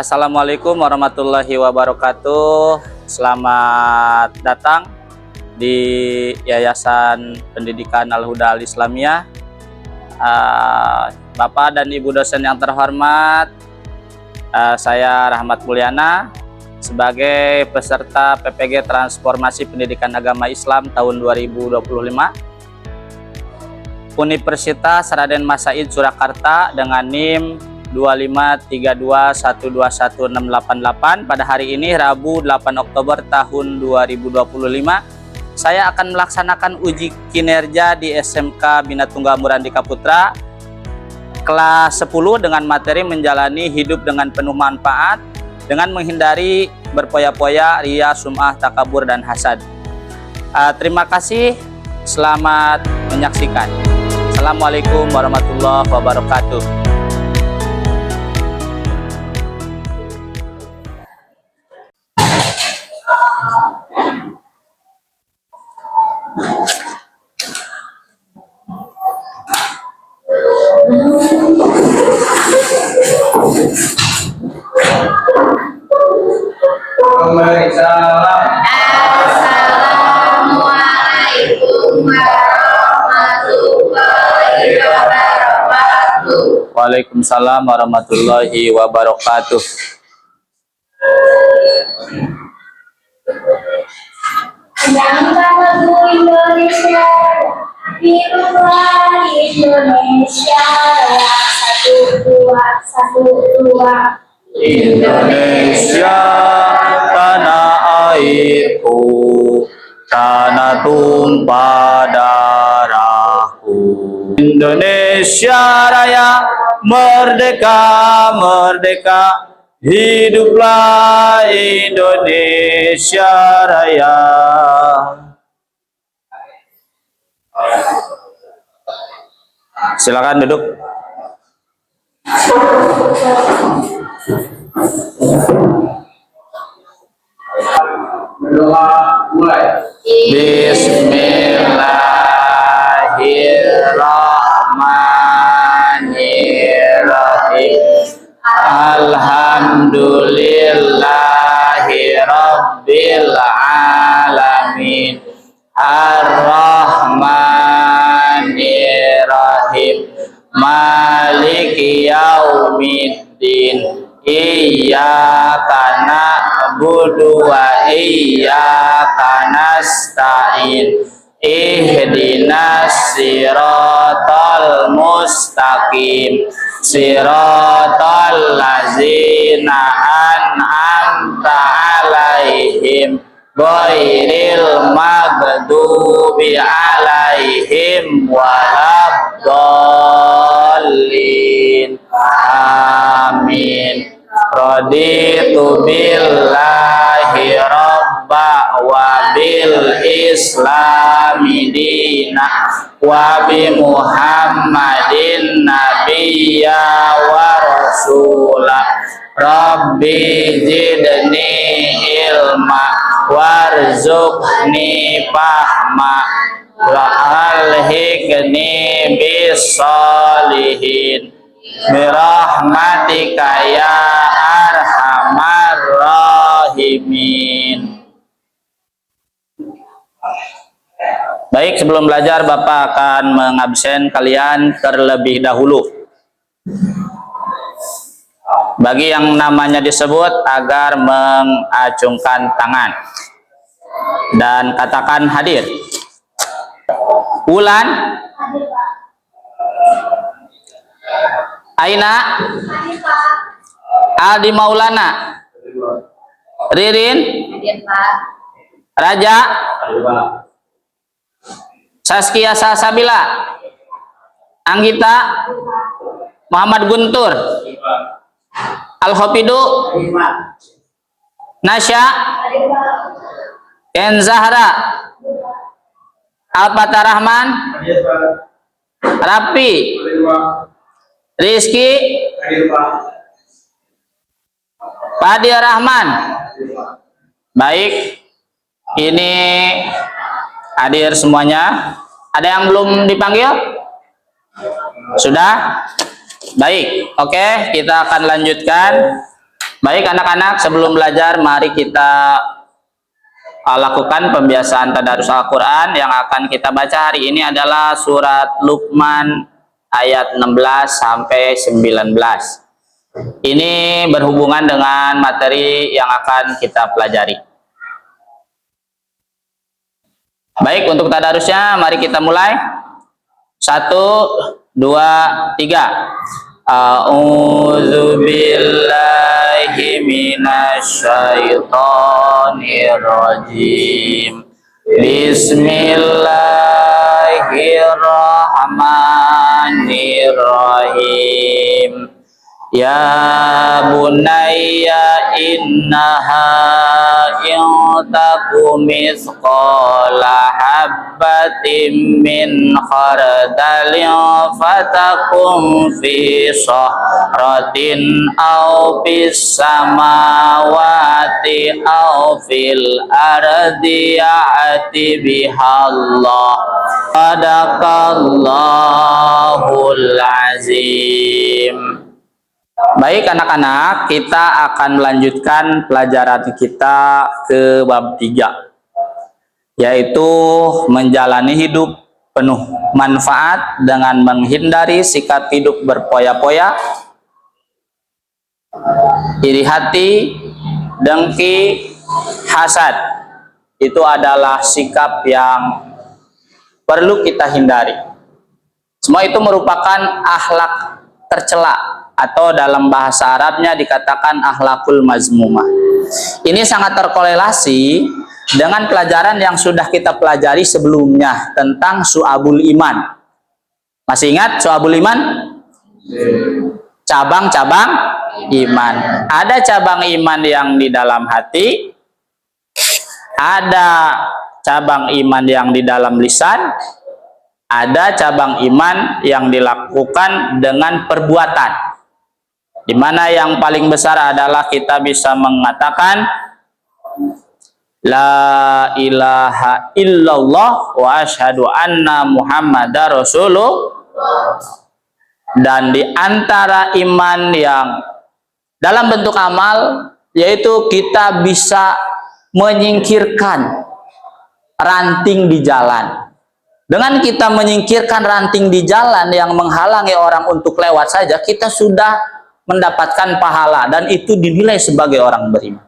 Assalamualaikum warahmatullahi wabarakatuh. Selamat datang di Yayasan Pendidikan Al-Huda Al-Islamiyah. Bapak dan Ibu dosen yang terhormat, saya Rahmat Mulyana sebagai peserta PPG Transformasi Pendidikan Agama Islam tahun 2025 Universitas Raden Mas Said Surakarta dengan NIM 25321216688. Pada hari ini Rabu 8 Oktober tahun 2025 saya akan melaksanakan uji kinerja di SMK Bina Tunggal Murandika Putra kelas 10 dengan materi menjalani hidup dengan penuh manfaat dengan menghindari berpoya-poya, ria, sum'ah, takabur, dan hasad. Terima kasih, selamat menyaksikan. Assalamualaikum warahmatullahi wabarakatuh. Assalamualaikum warahmatullahi wabarakatuh. Waalaikumsalam warahmatullahi wabarakatuh. Sedangkan lagu Indonesia, Hiduplah Indonesia, satu dua. Indonesia tanah airku, tanah tumpah darahku. Indonesia Raya merdeka, merdeka. Hiduplah Indonesia Raya. Silakan duduk. Bismillahirrahmanirrahim. Alhamdulillahirabbil alamin. Ar-Rahmanirrahim. Maliki yaumiddin. Iyyaka na'budu wa iyyaka nasta'in. Ihdinas siratal mustaqim. Siratal ladzina an'amta 'alaihim ghairil maghdubi 'alaihim waladdallin. Amin. Raditu billahi rabba wa bil islami dina wa bi muhammadin nabiyya wa rasula. Rabbi zidni ilma warzuqni fahma wa alhiqni bis solihin birahmatika ya arhamar rahimin. Baik, sebelum belajar Bapak akan mengabsen kalian terlebih dahulu. Bagi yang namanya disebut agar mengacungkan tangan dan katakan hadir. Wulan, Aina, Aldi Maulana, Ririn, Raja, Saskia Salsabila, Anggita, Muhammad Guntur, Al-Hopidu, Nasya, Ken Zahra, Al-Fatah Rahman, Rapi, Rizky, Padi Rahman. Baik, ini hadir semuanya. Ada yang belum dipanggil? Sudah? Baik, oke, kita akan lanjutkan. Baik anak-anak, sebelum belajar mari kita lakukan pembiasaan tadarus Al-Quran. Yang akan kita baca hari ini adalah surat Luqman ayat 16 sampai 19. Ini berhubungan dengan materi yang akan kita pelajari. Baik, untuk tadarusnya mari kita mulai. 1, 2, 3. A'udzu billahi minasyaitonir rajim. Bismillahirrahmanirrahim. Ya bunayya innaha in taku mithqala habbatin min khardalin fatakum fi sahratin aw fis samawati aw fil ardi ya'ti bihallah. Sadaqallahul azim. Baik anak-anak, kita akan melanjutkan pelajaran kita ke bab 3, yaitu menjalani hidup penuh manfaat dengan menghindari sikap hidup berpoya-poya, iri hati, dengki, hasad. Itu adalah sikap yang perlu kita hindari. Semua itu merupakan akhlak tercela, atau dalam bahasa Arabnya dikatakan akhlakul mazmumah. Ini sangat terkorelasi dengan pelajaran yang sudah kita pelajari sebelumnya tentang syu'abul iman. Masih ingat syu'abul iman? Cabang-cabang iman. Ada cabang iman yang di dalam hati, ada cabang iman yang di dalam lisan, ada cabang iman yang dilakukan dengan perbuatan. Di mana yang paling besar adalah kita bisa mengatakan la ilaha illallah wa asyhadu anna muhammadar rasulullah. Dan di antara iman yang dalam bentuk amal, yaitu kita bisa menyingkirkan ranting di jalan. Dengan kita menyingkirkan ranting di jalan yang menghalangi orang untuk lewat saja, kita sudah mendapatkan pahala, dan itu dinilai sebagai orang beriman.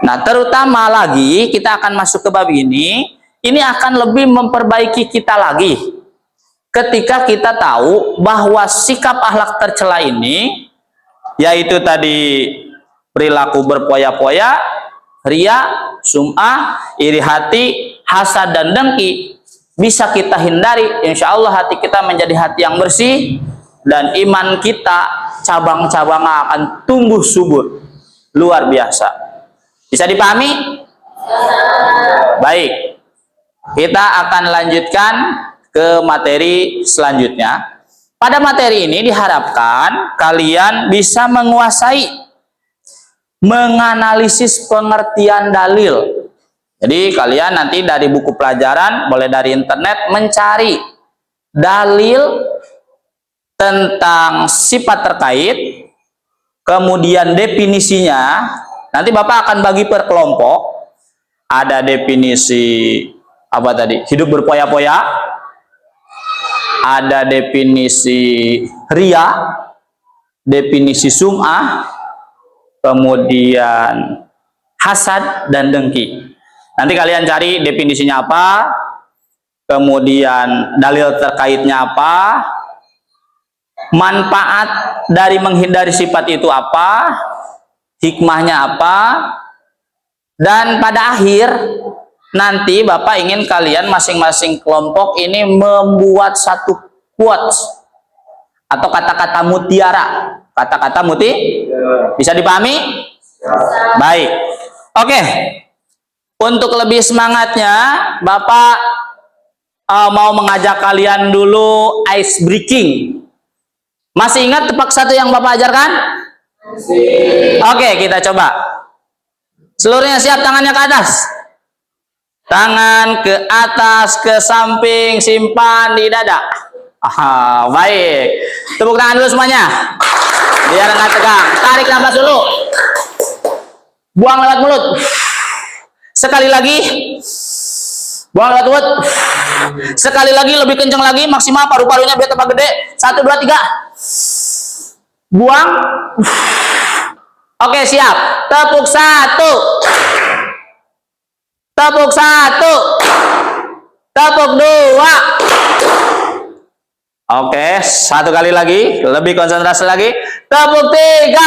Nah, terutama lagi kita akan masuk ke bab ini akan lebih memperbaiki kita lagi ketika kita tahu bahwa sikap akhlak tercela ini, yaitu tadi perilaku berpoya-poya, ria, sum'ah, iri hati, hasad dan dengki, bisa kita hindari. Insya Allah hati kita menjadi hati yang bersih, dan iman kita cabang-cabangnya akan tumbuh subur luar biasa. Bisa dipahami? Baik, kita akan lanjutkan ke materi selanjutnya. Pada materi ini diharapkan kalian bisa menguasai menganalisis pengertian dalil. Jadi kalian nanti dari buku pelajaran, boleh dari internet, mencari dalil tentang sifat terkait, kemudian definisinya. Nanti Bapak akan bagi per kelompok. Ada definisi apa tadi? Hidup berpoya-poya. Ada definisi ria, definisi sum'ah, kemudian hasad dan dengki. Nanti kalian cari definisinya apa, kemudian dalil terkaitnya apa, manfaat dari menghindari sifat itu apa, hikmahnya apa, dan pada akhir nanti Bapak ingin kalian masing-masing kelompok ini membuat satu quotes atau kata-kata mutiara. Kata-kata bisa dipahami? Baik. Oke. Untuk lebih semangatnya, Bapak mau mengajak kalian dulu ice breaking. Masih ingat tepak satu yang Bapak ajarkan? Oke, kita coba. Seluruhnya siap, tangannya ke atas. Tangan ke atas, ke samping, simpan di dada. Baik. Tepuk tangan dulu semuanya. Biar nggak tegang. Tarik nafas dulu. Buang lewat mulut. Sekali lagi. Buang lewat mulut. Sekali lagi, lebih kencang lagi, maksimal paru-parunya biar tambah gede. 1, 2, 3. Buang. Oke, siap. Tepuk 1. Tepuk 1. Tepuk 2. Oke, 1 kali lagi, lebih konsentrasi lagi. Tepuk 3.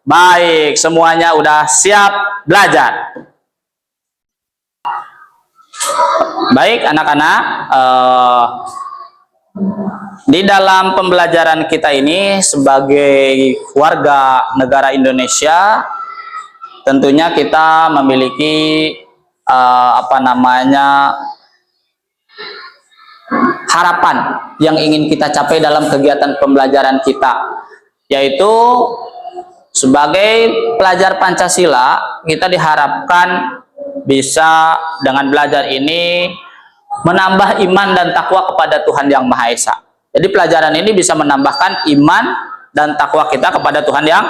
Baik, semuanya udah siap belajar. Baik, anak-anak, di dalam pembelajaran kita ini sebagai warga negara Indonesia, tentunya kita memiliki harapan yang ingin kita capai dalam kegiatan pembelajaran kita, yaitu sebagai pelajar Pancasila kita diharapkan bisa dengan belajar ini menambah iman dan takwa kepada Tuhan Yang Maha Esa. Jadi pelajaran ini bisa menambahkan iman dan takwa kita kepada Tuhan Yang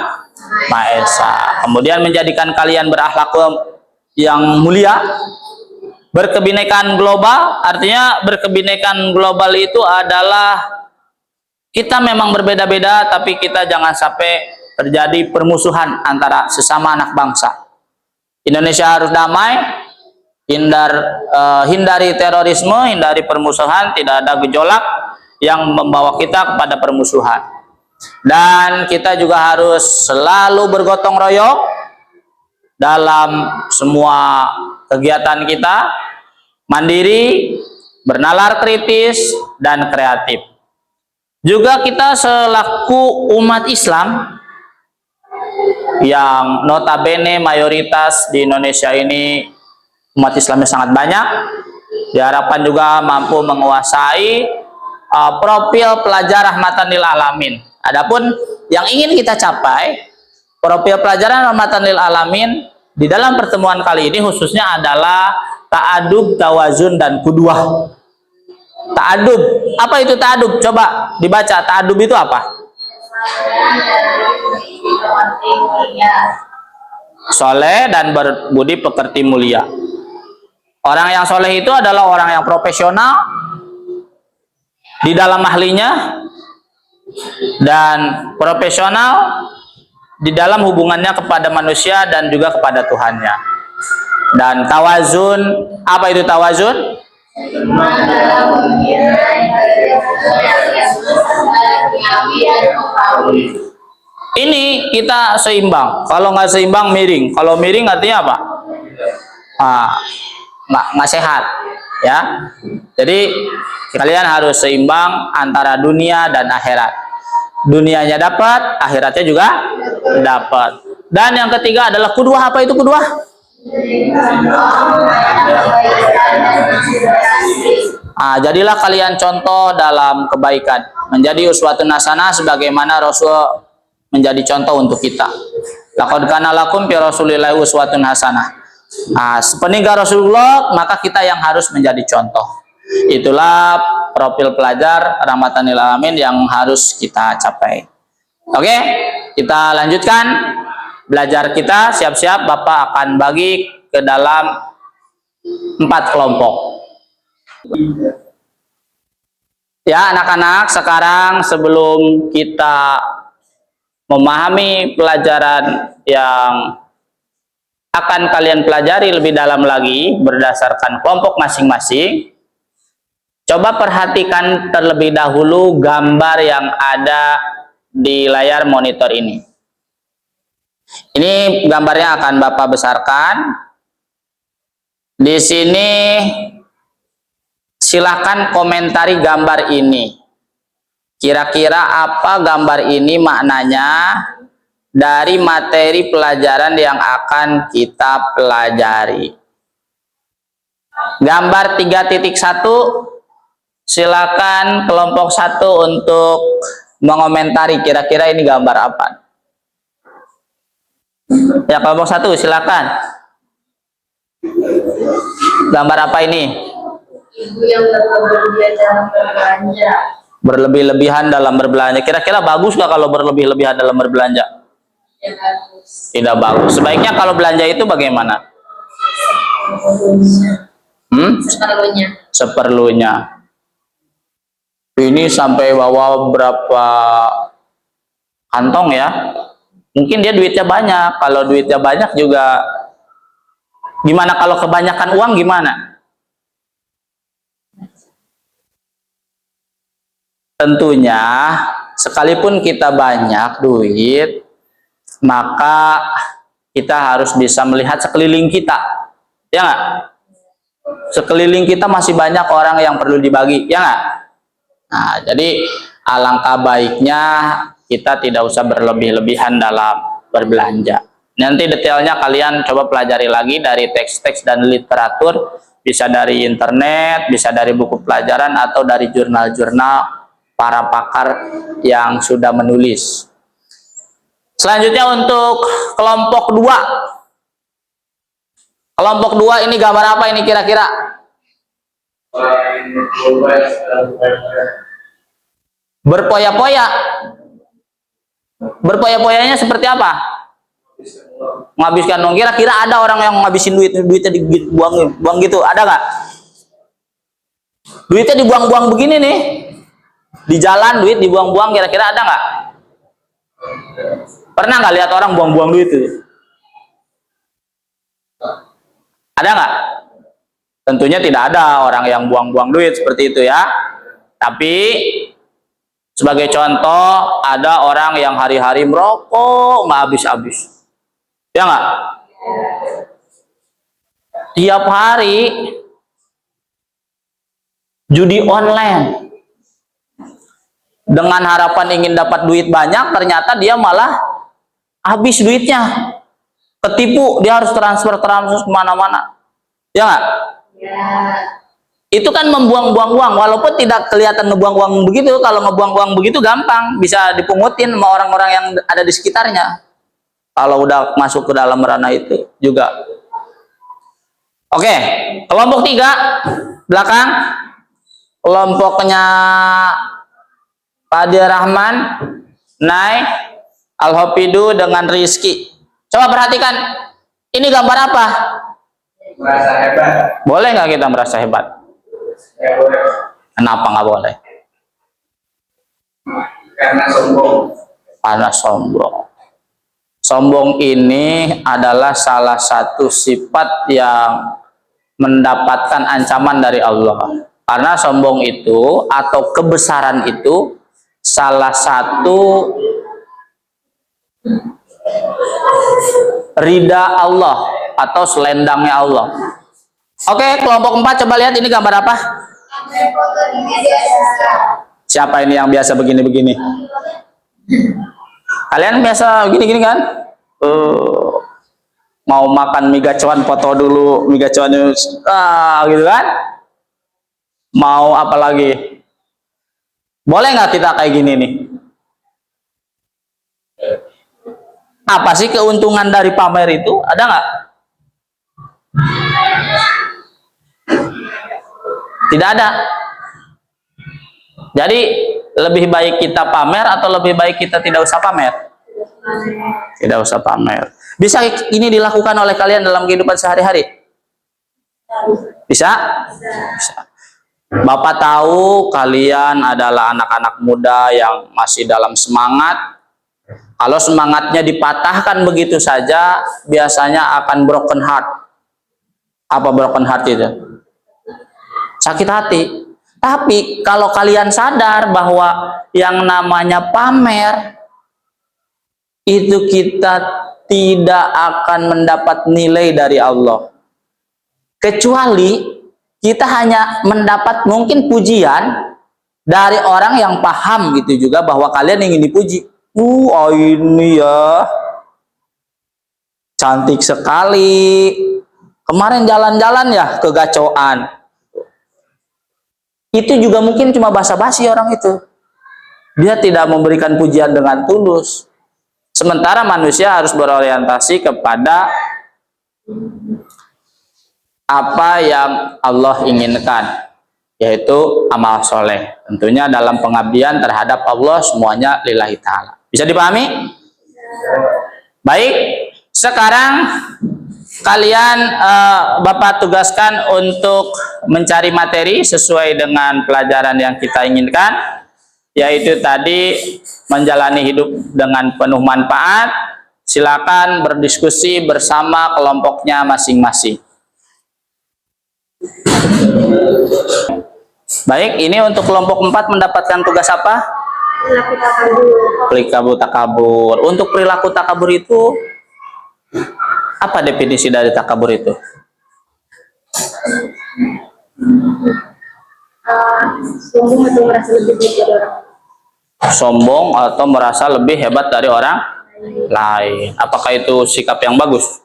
Maha Esa. Kemudian menjadikan kalian berakhlak yang mulia, berkebinekaan global. Artinya berkebinekaan global itu adalah kita memang berbeda-beda, tapi kita jangan sampai terjadi permusuhan antara sesama anak bangsa. Indonesia harus damai, hindari terorisme, hindari permusuhan, tidak ada gejolak yang membawa kita kepada permusuhan. Dan kita juga harus selalu bergotong royong dalam semua kegiatan kita, mandiri, bernalar kritis, dan kreatif. Juga kita selaku umat Islam yang notabene mayoritas di Indonesia ini umat Islamnya sangat banyak, diharapkan juga mampu menguasai profil pelajar rahmatan lil alamin. Adapun yang ingin kita capai, profil pelajaran rahmatan lil alamin di dalam pertemuan kali ini khususnya adalah ta'adub, tawazun, dan qudwah. Ta'adub, apa itu ta'adub? Coba dibaca, ta'adub itu apa? Soleh dan berbudi pekerti mulia. Orang yang soleh itu adalah orang yang profesional di dalam ahlinya dan profesional di dalam hubungannya kepada manusia dan juga kepada Tuhannya. Dan tawazun, apa itu tawazun? Ini kita seimbang. Kalau nggak seimbang miring. Kalau miring artinya apa? Nggak sehat, ya. Jadi kalian harus seimbang antara dunia dan akhirat. Dunianya dapat, akhiratnya juga dapat. Dan yang ketiga adalah qudwah. Apa itu qudwah? Jadilah kalian contoh dalam kebaikan, menjadi uswatun hasanah sebagaimana Rasul menjadi contoh untuk kita. Laqad kana lakum fi Rasulillahi uswatun hasanah. Sepeninggal Rasulullah, maka kita yang harus menjadi contoh. Itulah profil pelajar rahmatan lil alamin yang harus kita capai. Oke, kita lanjutkan belajar kita. Siap-siap, Bapak akan bagi ke dalam 4 kelompok. Ya anak-anak, sekarang sebelum kita memahami pelajaran yang akan kalian pelajari lebih dalam lagi berdasarkan kelompok masing-masing, coba perhatikan terlebih dahulu gambar yang ada di layar monitor ini. Ini gambarnya akan Bapak besarkan. Di sini silakan komentari gambar ini. Kira-kira apa gambar ini maknanya dari materi pelajaran yang akan kita pelajari. Gambar 3.1, silakan kelompok 1 untuk mengomentari kira-kira ini gambar apa. Ya, kelompok 1 silakan. Gambar apa ini? Ibu yang berkebun dalam berbelanja. berlebih-lebihan dalam berbelanja. Kira-kira bagus nggak kalau berlebih-lebihan dalam berbelanja? Ya bagus. Tidak bagus. Sebaiknya kalau belanja itu bagaimana? Seperlunya. Seperlunya. Ini sampai bawa berapa kantong ya? Mungkin dia duitnya banyak. Kalau duitnya banyak juga gimana kalau kebanyakan uang gimana? Tentunya sekalipun kita banyak duit, maka kita harus bisa melihat sekeliling kita. Ya nggak? Sekeliling kita masih banyak orang yang perlu dibagi, ya nggak? Nah, jadi alangkah baiknya kita tidak usah berlebih-lebihan dalam berbelanja. Nanti detailnya kalian coba pelajari lagi dari teks-teks dan literatur, bisa dari internet, bisa dari buku pelajaran, atau dari jurnal-jurnal para pakar yang sudah menulis. Selanjutnya untuk kelompok 2. Kelompok 2 ini gambar apa ini kira-kira? Berpoya-poya. Berpoya-poyanya seperti apa? Menghabiskan uang. Kira-kira ada orang yang ngabisin duitnya dibuang gitu, ada nggak? Duitnya dibuang-buang begini nih, di jalan duit dibuang-buang, kira-kira ada nggak? Pernah nggak lihat orang buang-buang duit itu? Ada nggak? Tentunya tidak ada orang yang buang-buang duit seperti itu ya. Tapi sebagai contoh, ada orang yang hari-hari merokok nggak habis-habis. Ya nggak? Tiap hari judi online. Dengan harapan ingin dapat duit banyak, ternyata dia malah habis duitnya. Ketipu, dia harus transfer kemana-mana. Ya nggak? Ya. Itu kan membuang-buang uang, walaupun tidak kelihatan ngebuang uang begitu. Kalau ngebuang uang begitu gampang, bisa dipungutin sama orang-orang yang ada di sekitarnya. Kalau udah masuk ke dalam ranah itu juga. Oke, kelompok 3 belakang, kelompoknya Pak Rahman, Nay, Al-Hopidu dengan Rizky. Coba perhatikan, ini gambar apa? Merasa hebat. Boleh nggak kita merasa hebat? Ya boleh. Kenapa nggak boleh? Karena sombong. Karena sombong. Sombong ini adalah salah satu sifat yang mendapatkan ancaman dari Allah. Karena sombong itu atau kebesaran itu salah satu ridha Allah atau selendangnya Allah. Oke, kelompok 4 coba lihat ini gambar apa? Siapa ini yang biasa begini-begini? Kalian biasa gini-gini kan? Mau makan mie gacoan, foto dulu mie gacoan gitu kan? Mau apa lagi? Boleh nggak kita kayak gini nih? Apa sih keuntungan dari pamer itu? Ada nggak? Tidak ada. Jadi lebih baik kita pamer atau lebih baik kita tidak usah pamer? Tidak usah pamer. Bisa ini dilakukan oleh kalian dalam kehidupan sehari-hari? Bisa? Bisa. Bapak tahu kalian adalah anak-anak muda yang masih dalam semangat. Kalau semangatnya dipatahkan begitu saja, biasanya akan broken heart. Apa broken heart itu? Sakit hati. Tapi kalau kalian sadar bahwa yang namanya pamer itu kita tidak akan mendapat nilai dari Allah, kecuali kita hanya mendapat mungkin pujian dari orang yang paham gitu juga bahwa kalian ingin dipuji. Ini ya cantik sekali. Kemarin jalan-jalan ya ke gacoan. Itu juga mungkin cuma basa-basi orang itu. Dia tidak memberikan pujian dengan tulus. Sementara manusia harus berorientasi kepada apa yang Allah inginkan. yaitu amal soleh. Tentunya dalam pengabdian terhadap Allah semuanya lillahi ta'ala. Bisa dipahami? Baik, sekarang kalian Bapak tugaskan untuk mencari materi sesuai dengan pelajaran yang kita inginkan, yaitu tadi menjalani hidup dengan penuh manfaat. Silakan berdiskusi bersama kelompoknya masing-masing. Baik, ini untuk kelompok 4 mendapatkan tugas apa? Perilaku takabur. Untuk perilaku takabur itu, apa definisi dari takabur itu? Sombong atau merasa lebih baik dari orang. Sombong atau merasa lebih hebat dari orang lain. Apakah itu sikap yang bagus?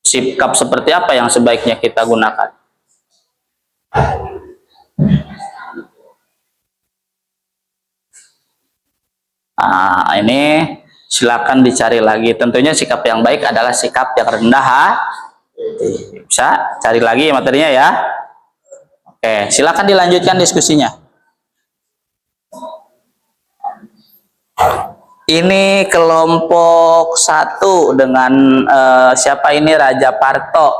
Sikap seperti apa yang sebaiknya kita gunakan? Nah, ini silakan dicari lagi. Tentunya sikap yang baik adalah sikap yang rendah hati. Bisa cari lagi materinya ya. Oke, silakan dilanjutkan diskusinya. Ini kelompok 1 dengan siapa ini? Raja Parto,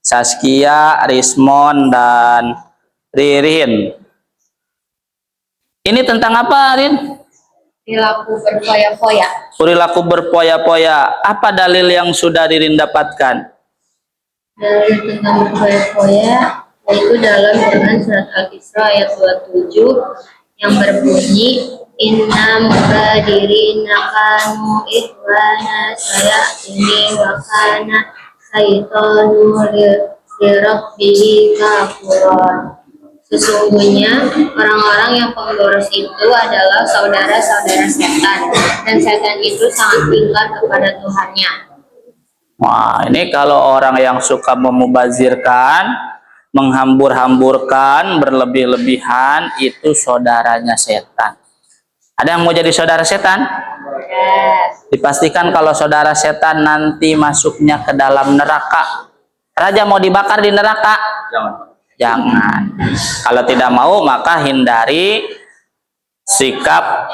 Saskia, Rismon, dan Ririn. Ini tentang apa, Rin? Perilaku berfoya-foya. Perilaku berfoya-foya. Apa dalil yang sudah Ririn dapatkan? Dalil tentang berfoya-foya yaitu dalam Quran surat Al-Isra ayat 27 yang berbunyi Inna mubadirin kanu ikhwana saya ini wakana saitonu lirabbihi kafuran. Sesungguhnya orang-orang yang pemboros itu adalah saudara-saudara setan, dan setan itu sangat ingkar kepada Tuhannya. Wah, ini kalau orang yang suka memubazirkan, menghambur-hamburkan, berlebih-lebihan, itu saudaranya setan. Ada yang mau jadi saudara setan? Yes. Dipastikan kalau saudara setan nanti masuknya ke dalam neraka. Raja mau dibakar di neraka? Jangan. Kalau tidak mau, maka hindari sikap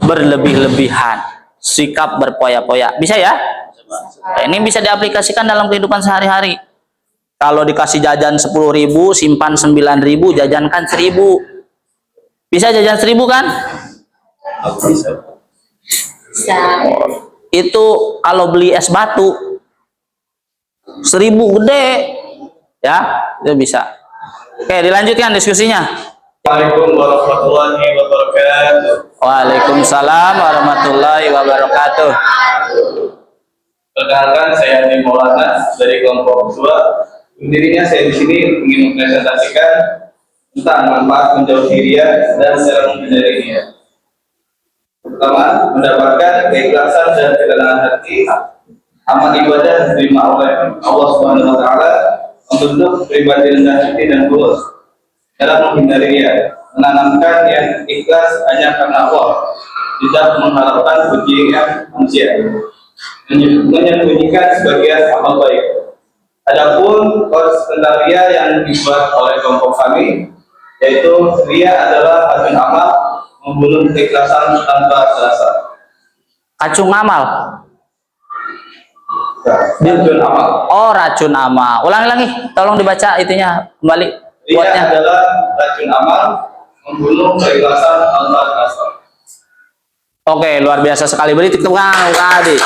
berlebih-lebihan, sikap berpoya-poya. Bisa ya? Ini bisa diaplikasikan dalam kehidupan sehari-hari. Kalau dikasih jajan 10.000, simpan 9.000, jajankan 1.000. Bisa jajan 1.000 kan? Bisa. Itu kalau beli es batu 1.000 gede, ya, itu bisa. Oke, dilanjutkan diskusinya. Assalamualaikum warahmatullahi wabarakatuh. Waalaikumsalam warahmatullahi wabarakatuh. Perkenalkan, saya Adi Maulana dari kelompok 2. Sendirinya saya di sini ingin mempresentasikan tentang manfaat menjauhi ria dan cara menghindarinya. Pertama, mendapatkan keikhlasan dan ketenangan hati. Amal ibadah diterima oleh Allah Subhanahu wa taala, membentuk pribadi rendah hati dan tulus dalam menghindari ria, menanamkan yang ikhlas hanya karena Allah, tidak mengharapkan pujian manusia, menyembunyikan sebagian amal baik. Adapun konsep tentang ria yang dibuat oleh kelompok kami, yaitu ria adalah racun amal, membunuh keikhlasan tanpa terasa. Kacung amal. Racun amal. Oh, racun amal. Ulangi, tolong dibaca itunya kembali. Ria Buatnya. adalah racun amal, membunuh keikhlasan tanpa terasa. Oke, luar biasa sekali. Beri tepuk tangan tadi.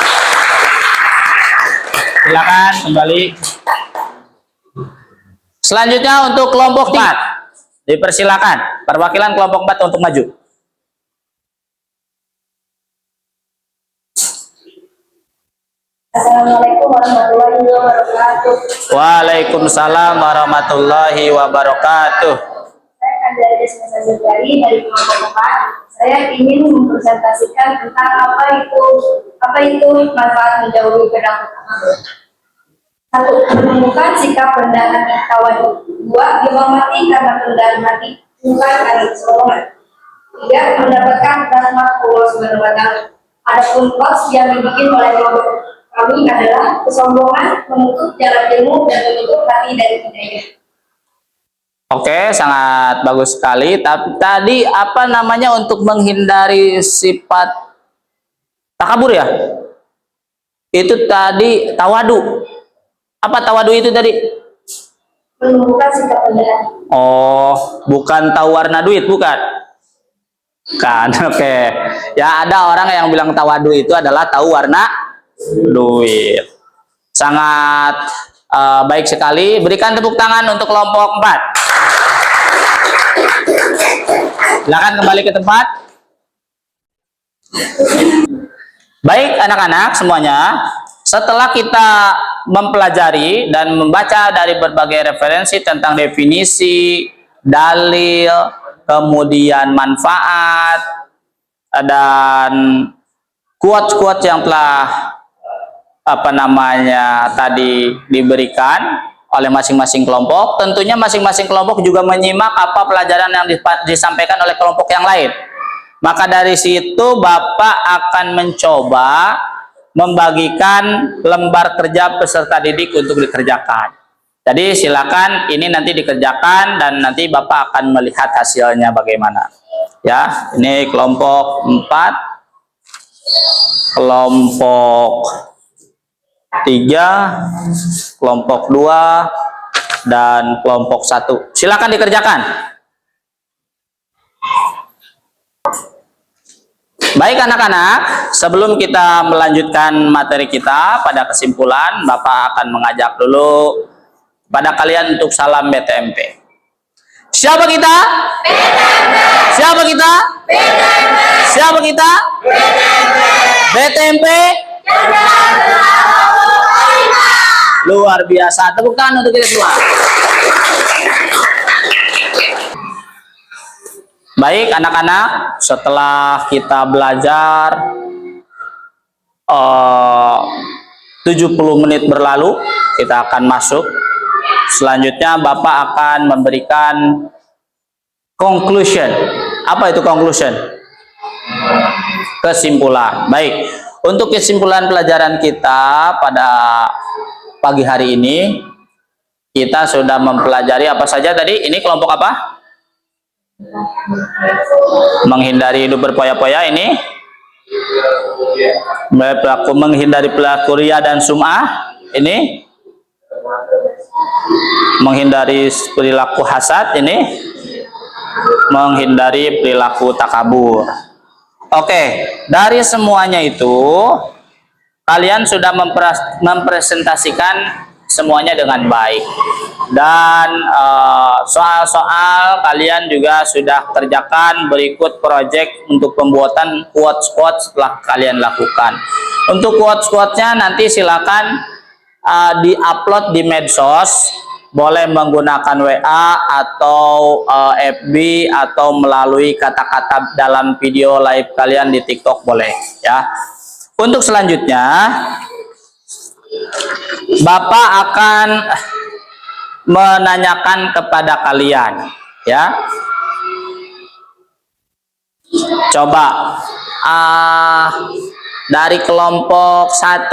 Silakan kembali. Selanjutnya untuk kelompok 4. Dipersilakan perwakilan kelompok 4 untuk maju. Assalamualaikum warahmatullahi wabarakatuh. Waalaikumsalam warahmatullahi wabarakatuh. Saya Kandari Desmesajari dari kelompok 4. Saya ingin mempresentasikan tentang apa itu manfaat menjauhi perilaku takabur. 1. Menemukan sikap rendah hati tawadu. 2. Dihormati karena kerendahan hati, bukan karena kesombongan. 3. Mendapatkan rahmat Allah Subhanahu wa taala. Adapun hoax yang dibikin oleh kelompok kami adalah kesombongan, menutup jalan ilmu, dan menutup hati dari hidayah. Oke, sangat bagus sekali. Tapi tadi apa namanya untuk menghindari sifat takabur ya? Itu tadi tawadu. Apa tawadu itu tadi? Menumbuhkan sikap rendah. Oh, bukan tahu warna duit, bukan? Kan, oke. Ya, ada orang yang bilang tawadu itu adalah tahu warna duit. Sangat baik sekali. Berikan tepuk tangan untuk kelompok 4. Silakan kembali ke tempat. Baik anak-anak semuanya, setelah kita mempelajari dan membaca dari berbagai referensi tentang definisi, dalil, kemudian manfaat, dan quotes-quotes yang telah tadi diberikan oleh masing-masing kelompok, tentunya masing-masing kelompok juga menyimak apa pelajaran yang disampaikan oleh kelompok yang lain. Maka dari situ Bapak akan mencoba membagikan lembar kerja peserta didik untuk dikerjakan. Jadi silakan ini nanti dikerjakan dan nanti Bapak akan melihat hasilnya bagaimana. Ya, ini kelompok 4, kelompok 3, kelompok 2, dan kelompok 1. Silakan dikerjakan. Baik anak-anak, sebelum kita melanjutkan materi kita pada kesimpulan, Bapak akan mengajak dulu pada kalian untuk salam BTMP. Siapa kita? BTMP. Siapa kita? BTMP. Siapa kita? BTMP. BTMP. Luar biasa. Tepuk tangan untuk kita semua. Baik anak-anak, setelah kita belajar 70 menit berlalu, kita akan masuk. Selanjutnya Bapak akan memberikan conclusion. Apa itu conclusion? Kesimpulan. Baik, untuk kesimpulan pelajaran kita pada pagi hari ini, kita sudah mempelajari apa saja tadi? Ini kelompok apa? Menghindari hidup berpoya-poya. Ini menghindari pelaku ria dan sum'ah. Ini menghindari perilaku hasad. Ini menghindari perilaku takabur. Oke, dari semuanya itu kalian sudah mempresentasikan semuanya dengan baik, dan soal-soal kalian juga sudah kerjakan. Berikut project untuk pembuatan quotes-quotes telah kalian lakukan. Untuk quotes-quotesnya nanti silakan di-upload di medsos, boleh menggunakan WA atau FB atau melalui kata-kata dalam video live kalian di TikTok, boleh ya. Untuk selanjutnya Bapak akan menanyakan kepada kalian ya. Coba dari kelompok 1,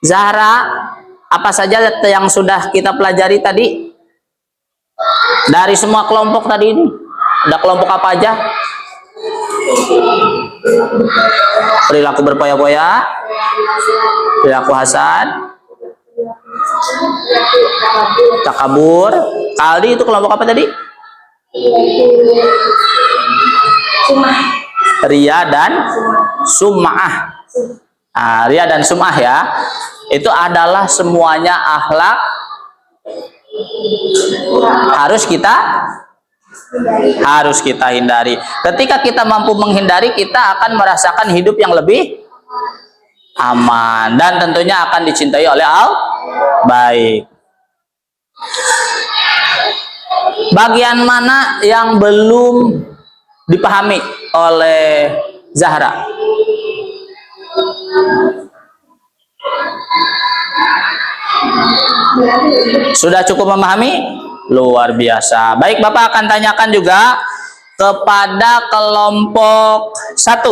Zahra, apa saja yang sudah kita pelajari tadi? Dari semua kelompok tadi ini, ada kelompok apa aja? Perilaku berpoya-poya, perilaku hasad, takabur. Kaldi itu kelompok apa tadi? Ria dan sum'ah. Ria dan sum'ah ya. Itu adalah semuanya akhlak harus kita hindari. Ketika kita mampu menghindari, kita akan merasakan hidup yang lebih aman dan tentunya akan dicintai oleh Allah. Baik. Bagian mana yang belum dipahami oleh Zahra? Sudah cukup memahami? Luar biasa. Baik, Bapak akan tanyakan juga kepada kelompok 1.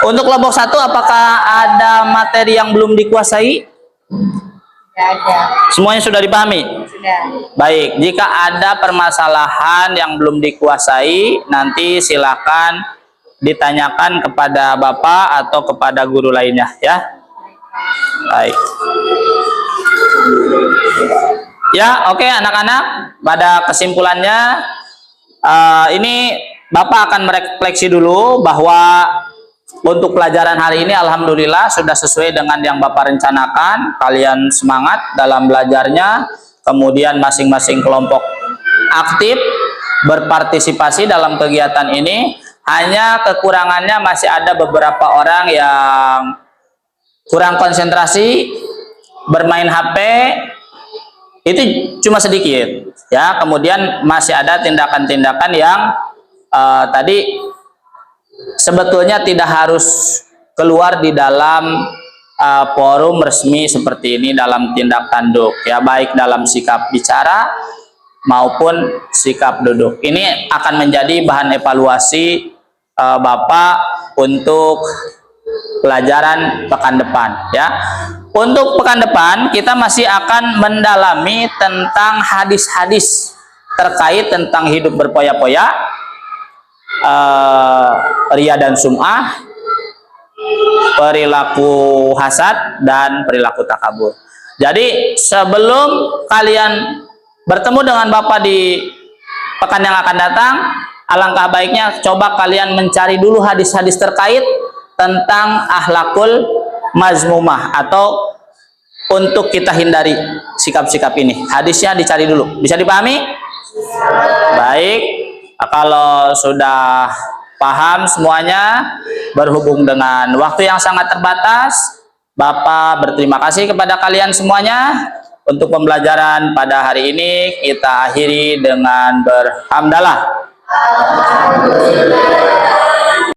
Untuk kelompok 1, apakah ada materi yang belum dikuasai? Tidak ada. Semuanya sudah dipahami? Sudah. Baik, jika ada permasalahan yang belum dikuasai, nanti silakan ditanyakan kepada Bapak atau kepada guru lainnya ya. Baik. Ya, oke anak-anak, pada kesimpulannya ini Bapak akan merefleksi dulu bahwa untuk pelajaran hari ini alhamdulillah sudah sesuai dengan yang Bapak rencanakan. Kalian semangat dalam belajarnya, kemudian masing-masing kelompok aktif berpartisipasi dalam kegiatan ini. Hanya kekurangannya masih ada beberapa orang yang kurang konsentrasi, bermain HP, itu cuma sedikit ya. Kemudian masih ada tindakan-tindakan yang tadi sebetulnya tidak harus keluar di dalam forum resmi seperti ini dalam tindak tanduk ya, baik dalam sikap bicara maupun sikap duduk. Ini akan menjadi bahan evaluasi Bapak untuk pelajaran pekan depan ya. Untuk pekan depan kita masih akan mendalami tentang hadis-hadis terkait tentang hidup berpoya-poya, ria dan sum'ah, perilaku hasad, dan perilaku takabur. Jadi sebelum kalian bertemu dengan Bapak di pekan yang akan datang, alangkah baiknya coba kalian mencari dulu hadis-hadis terkait tentang akhlakul mazmumah, atau untuk kita hindari sikap-sikap ini. Hadisnya dicari dulu. Bisa dipahami? Baik. Kalau sudah paham semuanya, berhubung dengan waktu yang sangat terbatas, Bapak berterima kasih kepada kalian semuanya. Untuk pembelajaran pada hari ini kita akhiri dengan berhamdalah.